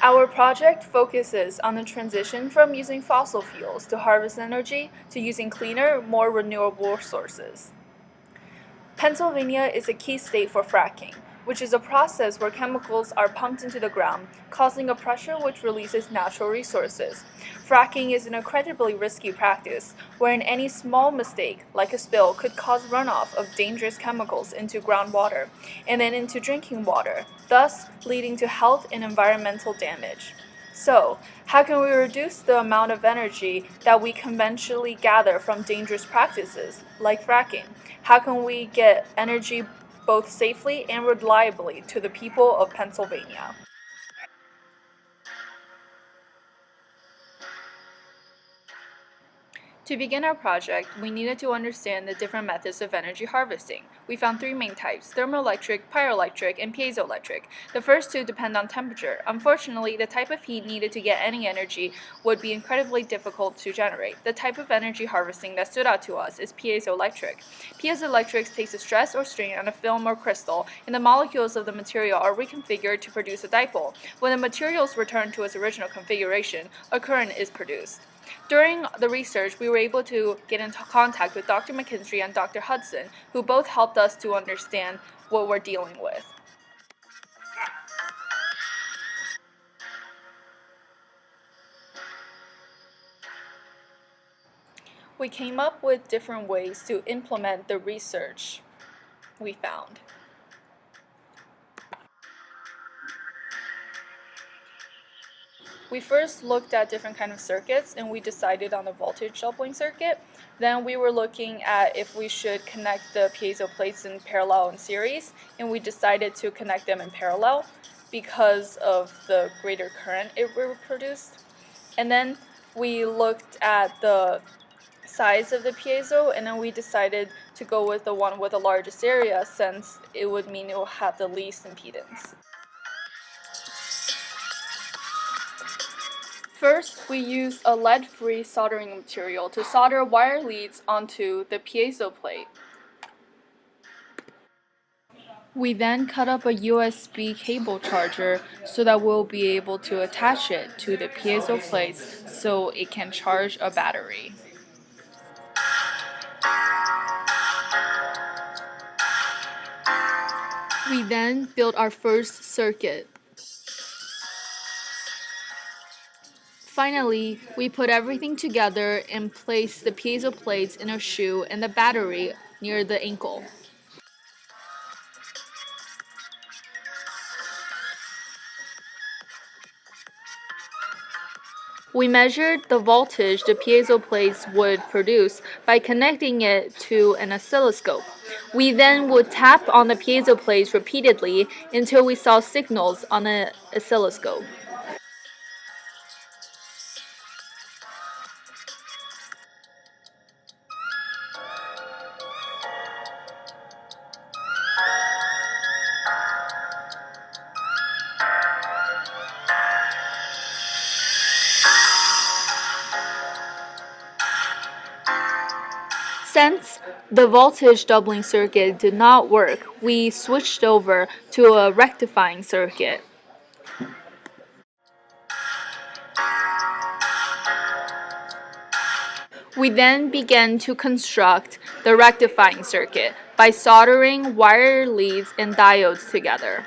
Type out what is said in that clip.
Our project focuses on the transition from using fossil fuels to harvest energy to using cleaner, more renewable sources. Pennsylvania is a key state for fracking, which is a process where chemicals are pumped into the ground, causing a pressure which releases natural resources. Fracking is an incredibly risky practice, wherein any small mistake, like a spill, could cause runoff of dangerous chemicals into groundwater and then into drinking water, thus leading to health and environmental damage. So, how can we reduce the amount of energy that we conventionally gather from dangerous practices, like fracking? How can we get energy both safely and reliably to the people of Pennsylvania? To begin our project, we needed to understand the different methods of energy harvesting. We found three main types: thermoelectric, pyroelectric, and piezoelectric. The first two depend on temperature. Unfortunately, the type of heat needed to get any energy would be incredibly difficult to generate. The type of energy harvesting that stood out to us is piezoelectric. Piezoelectrics takes a stress or strain on a film or crystal, and the molecules of the material are reconfigured to produce a dipole. When the material is returned to its original configuration, a current is produced. During the research, we were able to get into contact with Dr. McKinstry and Dr. Hudson, who both helped us to understand what we're dealing with. We came up with different ways to implement the research we found. We first looked at different kind of circuits and we decided on the voltage doubling circuit. Then we were looking at if we should connect the piezo plates in parallel and series, and we decided to connect them in parallel because of the greater current it produced. And then we looked at the size of the piezo, and then we decided to go with the one with the largest area since it would mean it will have the least impedance. First, we used a lead-free soldering material to solder wire leads onto the piezo plate. We then cut up a USB cable charger so that we'll be able to attach it to the piezo plates so it can charge a battery. We then built our first circuit. Finally, we put everything together and placed the piezo plates in a shoe and the battery near the ankle. We measured the voltage the piezo plates would produce by connecting it to an oscilloscope. We then would tap on the piezo plates repeatedly until we saw signals on the oscilloscope. Since the voltage doubling circuit did not work, we switched over to a rectifying circuit. We then began to construct the rectifying circuit by soldering wire leads and diodes together.